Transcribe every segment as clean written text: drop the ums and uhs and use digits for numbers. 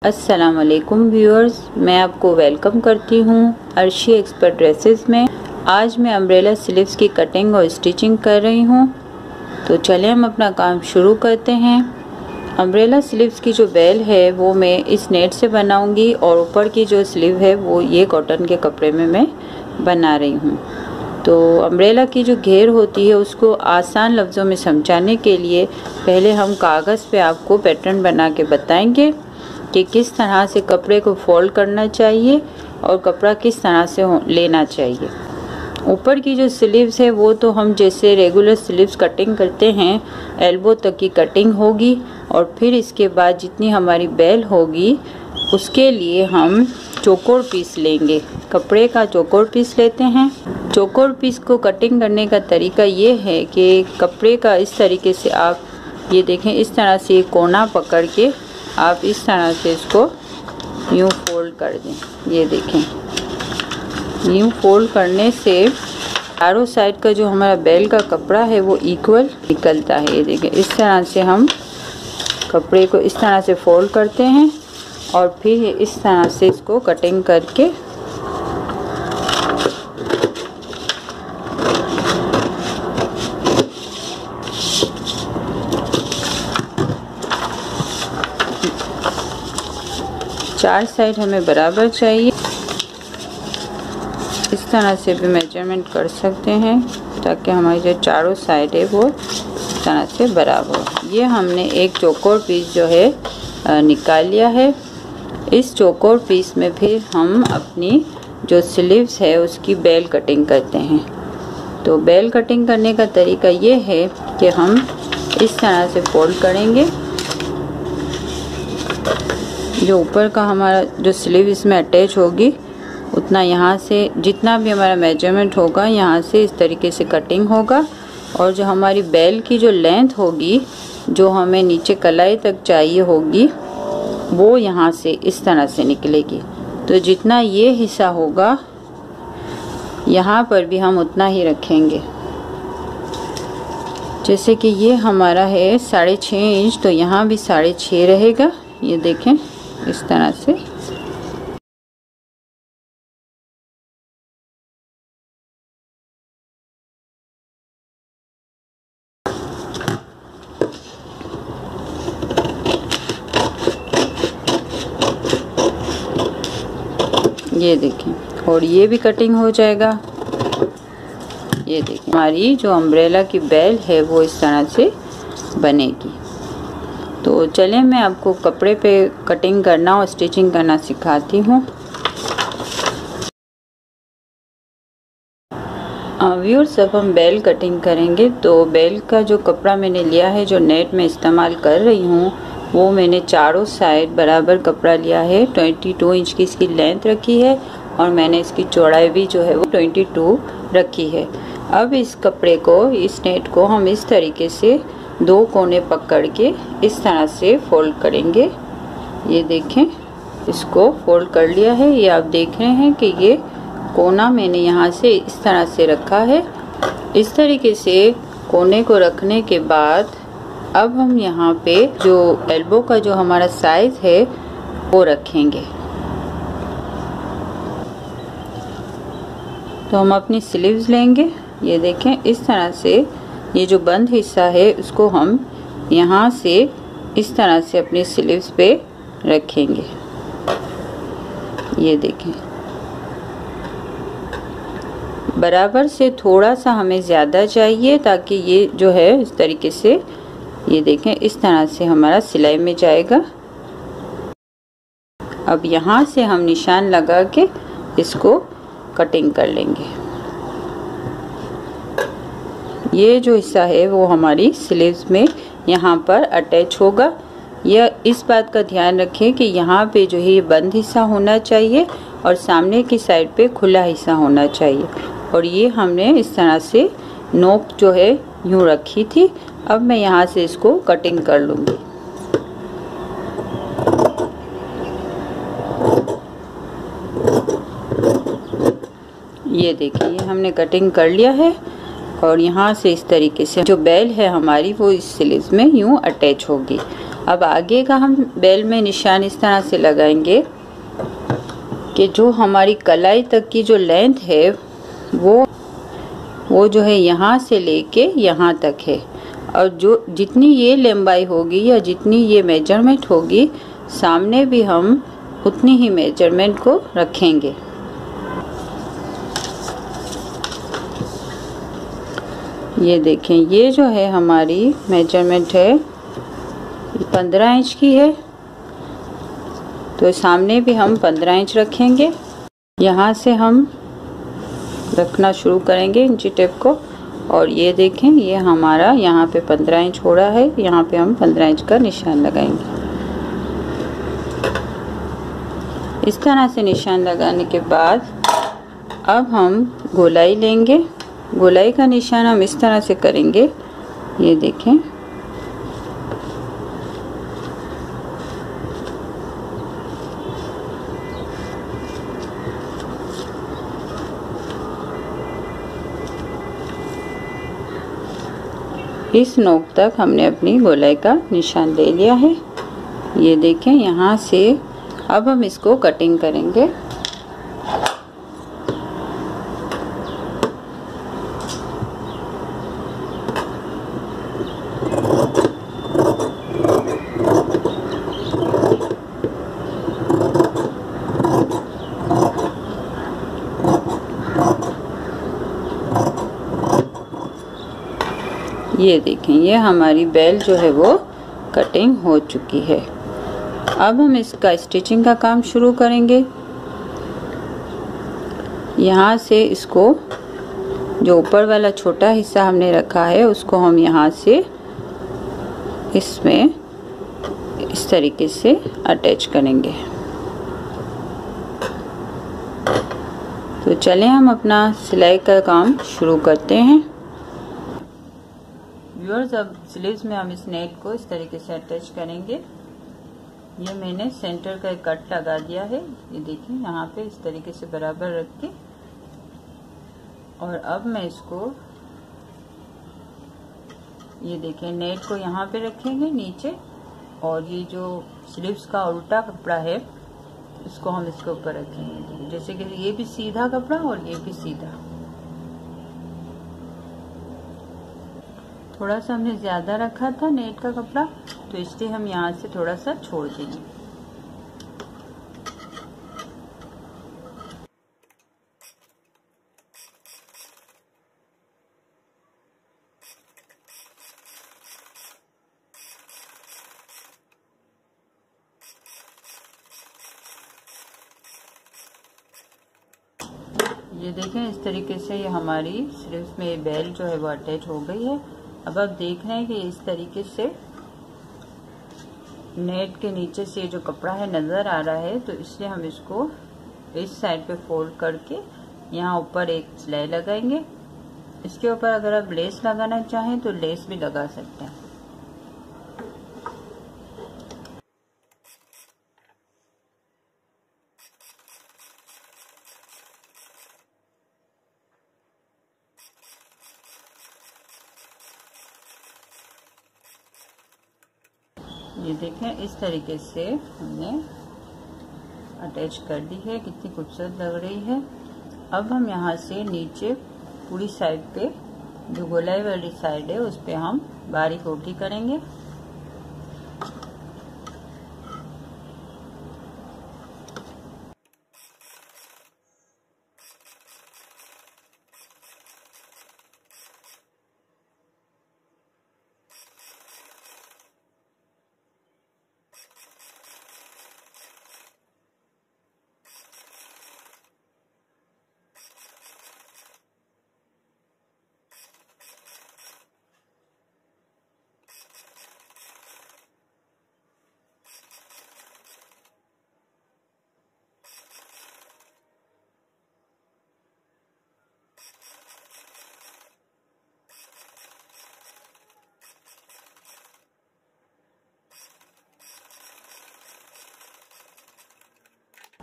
अस्सलाम वालेकुम व्यूअर्स, मैं आपको वेलकम करती हूँ अर्शी एक्सपर्ट ड्रेसेस में। आज मैं अम्ब्रेला स्लीव्स की कटिंग और स्टिचिंग कर रही हूँ। तो चलें हम अपना काम शुरू करते हैं। अम्ब्रेला स्लीव्स की जो बेल है वो मैं इस नेट से बनाऊंगी और ऊपर की जो स्लीव है वो ये कॉटन के कपड़े में मैं बना रही हूँ। तो अम्ब्रेला की जो घेर होती है उसको आसान लफ्ज़ों में समझाने के लिए पहले हम कागज़ पे आपको पैटर्न बना के बताएंगे कि किस तरह से कपड़े को फोल्ड करना चाहिए और कपड़ा किस तरह से लेना चाहिए। ऊपर की जो स्लीव्स है वो तो हम जैसे रेगुलर स्लीव्स कटिंग करते हैं एल्बो तक की कटिंग होगी और फिर इसके बाद जितनी हमारी बेल होगी उसके लिए हम चौकोर पीस लेंगे। कपड़े का चौकोर पीस लेते हैं। चौकोर पीस को कटिंग करने का तरीका ये है कि कपड़े का इस तरीके से आप ये देखें, इस तरह से कोना पकड़ के आप इस तरह से इसको यूँ फोल्ड कर दें। ये देखें, यूँ फोल्ड करने से चारों साइड का जो हमारा बेल का कपड़ा है वो इक्वल निकलता है। ये देखें, इस तरह से हम कपड़े को इस तरह से फोल्ड करते हैं और फिर इस तरह से इसको कटिंग करके चार साइड हमें बराबर चाहिए। इस तरह से भी मेजरमेंट कर सकते हैं ताकि हमारी जो चारों साइड है वो इस तरह से बराबर हो। ये हमने एक चौकोर पीस जो है निकाल लिया है। इस चौकोर पीस में फिर हम अपनी जो स्लीव्स है उसकी बेल कटिंग करते हैं। तो बेल कटिंग करने का तरीका ये है कि हम इस तरह से फोल्ड करेंगे। जो ऊपर का हमारा जो स्लीव इसमें अटैच होगी उतना यहाँ से जितना भी हमारा मेजरमेंट होगा यहाँ से इस तरीके से कटिंग होगा और जो हमारी बेल की जो लेंथ होगी जो हमें नीचे कलाई तक चाहिए होगी वो यहाँ से इस तरह से निकलेगी। तो जितना ये हिस्सा होगा यहाँ पर भी हम उतना ही रखेंगे। जैसे कि ये हमारा है 6.5 इंच, तो यहाँ भी 6.5 रहेगा। ये देखें इस तरह से। ये देखें, और ये भी कटिंग हो जाएगा। ये देखें, हमारी जो अम्ब्रेला की बेल है वो इस तरह से बनेगी। तो चलें मैं आपको कपड़े पे कटिंग करना और स्टिचिंग करना सिखाती हूँ। व्यूअर्स, अब हम बेल कटिंग करेंगे। तो बेल का जो कपड़ा मैंने लिया है, जो नेट में इस्तेमाल कर रही हूँ, वो मैंने चारों साइड बराबर कपड़ा लिया है। 22 इंच की इसकी लेंथ रखी है और मैंने इसकी चौड़ाई भी जो है वो 22 रखी है। अब इस कपड़े को, इस नेट को हम इस तरीके से दो कोने पकड़ के इस तरह से फोल्ड करेंगे। ये देखें, इसको फोल्ड कर लिया है। ये आप देख रहे हैं कि ये कोना मैंने यहाँ से इस तरह से रखा है। इस तरीके से कोने को रखने के बाद अब हम यहाँ पे जो एल्बो का जो हमारा साइज है वो रखेंगे। तो हम अपनी स्लीव्स लेंगे। ये देखें, इस तरह से ये जो बंद हिस्सा है उसको हम यहाँ से इस तरह से अपनी स्लीव्स पे रखेंगे। ये देखें, बराबर से थोड़ा सा हमें ज़्यादा चाहिए ताकि ये जो है इस तरीके से, ये देखें, इस तरह से हमारा सिलाई में जाएगा। अब यहाँ से हम निशान लगा के इसको कटिंग कर लेंगे। ये जो हिस्सा है वो हमारी स्लीव्स में यहाँ पर अटैच होगा। यह इस बात का ध्यान रखें कि यहाँ पे जो है ये बंद हिस्सा होना चाहिए और सामने की साइड पे खुला हिस्सा होना चाहिए। और ये हमने इस तरह से नोक जो है यूँ रखी थी। अब मैं यहाँ से इसको कटिंग कर लूँगी। ये देखिए, ये हमने कटिंग कर लिया है और यहाँ से इस तरीके से जो बेल है हमारी वो इस स्लीव्स में यूँ अटैच होगी। अब आगे का हम बेल में निशान इस तरह से लगाएंगे कि जो हमारी कलाई तक की जो लेंथ है वो जो है यहाँ से लेके यहाँ तक है, और जो जितनी ये लंबाई होगी या जितनी ये मेजरमेंट होगी सामने भी हम उतनी ही मेजरमेंट को रखेंगे। ये देखें, ये जो है हमारी मेजरमेंट है 15 इंच की है, तो सामने भी हम 15 इंच रखेंगे। यहाँ से हम रखना शुरू करेंगे इंची टेप को, और ये देखें ये हमारा यहाँ पे 15 इंच हो रहा है, यहाँ पे हम 15 इंच का निशान लगाएंगे। इस तरह से निशान लगाने के बाद अब हम गोलाई लेंगे। गोलाई का निशान हम इस तरह से करेंगे, ये देखें। इस नोक तक हमने अपनी गोलाई का निशान ले लिया है। ये देखें, यहाँ से अब हम इसको कटिंग करेंगे। ये देखें, ये हमारी बेल जो है वो कटिंग हो चुकी है। अब हम इसका स्टिचिंग का काम शुरू करेंगे। यहाँ से इसको जो ऊपर वाला छोटा हिस्सा हमने रखा है उसको हम यहाँ से इसमें इस तरीके से अटैच करेंगे। तो चलें हम अपना सिलाई का काम शुरू करते हैं। व्यूअर्स, अब स्लीव्स में हम इस नेट को इस तरीके से अटैच करेंगे। ये मैंने सेंटर का एक कट लगा दिया है, ये देखिए यहाँ पे इस तरीके से बराबर रख के, और अब मैं इसको ये देखें नेट को यहाँ पे रखेंगे नीचे, और ये जो स्लीव्स का उल्टा कपड़ा है इसको हम इसके ऊपर रखेंगे, जैसे कि ये भी सीधा कपड़ा और ये भी सीधा। थोड़ा सा हमने ज्यादा रखा था नेट का कपड़ा, तो इसलिए हम यहाँ से थोड़ा सा छोड़ देंगे। ये देखें, इस तरीके से ये हमारी स्लीव्स में बेल जो है वो अटैच हो गई है। अब आप देख रहे हैं कि इस तरीके से नेट के नीचे से जो कपड़ा है नजर आ रहा है, तो इसलिए हम इसको इस साइड पे फोल्ड करके यहाँ ऊपर एक सिलाई लगाएंगे। इसके ऊपर अगर आप लेस लगाना चाहें तो लेस भी लगा सकते हैं। ये देखें, इस तरीके से हमने अटैच कर दी है, कितनी खूबसूरत लग रही है। अब हम यहाँ से नीचे पूरी साइड पे जो गोलाई वाली साइड है उस पे हम बारीक रोटी करेंगे।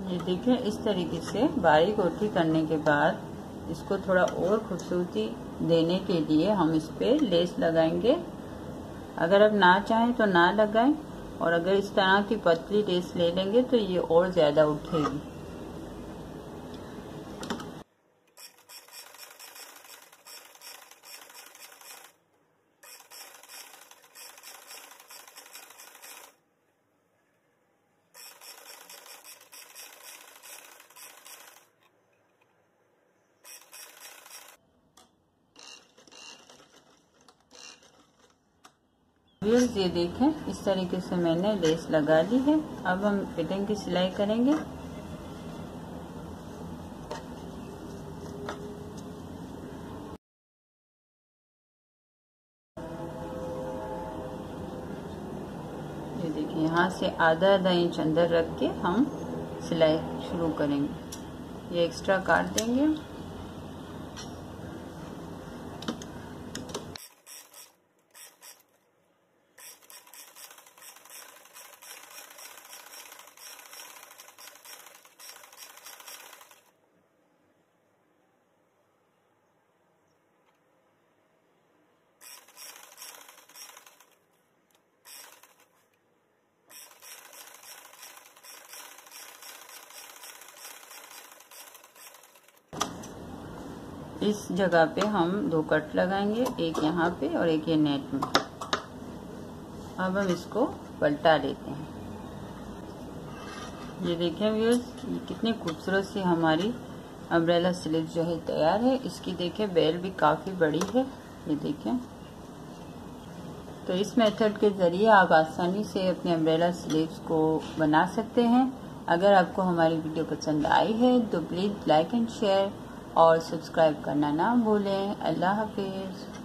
ये देखिए, इस तरीके से बारीक रोटी करने के बाद इसको थोड़ा और खूबसूरती देने के लिए हम इस पे लेस लगाएंगे। अगर आप ना चाहें तो ना लगाएं, और अगर इस तरह की पतली लेस ले लेंगे तो ये और ज़्यादा उठेगी। व्यूअर्स ये देखें, इस तरीके से मैंने लेस लगा ली है। अब हम फिटिंग की सिलाई करेंगे। ये देखिए, यहाँ से आधा आधा इंच अंदर रख के हम सिलाई शुरू करेंगे। ये एक्स्ट्रा काट देंगे। इस जगह पे हम 2 कट लगाएंगे, एक यहाँ पे और एक ये नेट में। अब हम इसको पलटा लेते हैं। ये देखें व्यूअर्स, ये कितनी खूबसूरत सी हमारी अम्ब्रेला स्लीव जो है तैयार है। इसकी देखें बेल भी काफ़ी बड़ी है, ये देखें। तो इस मेथड के ज़रिए आप आसानी से अपने अम्ब्रेला स्लीव्स को बना सकते हैं। अगर आपको हमारी वीडियो पसंद आई है तो प्लीज़ लाइक एंड शेयर और सब्सक्राइब करना ना भूलें। अल्लाह हाफिज़।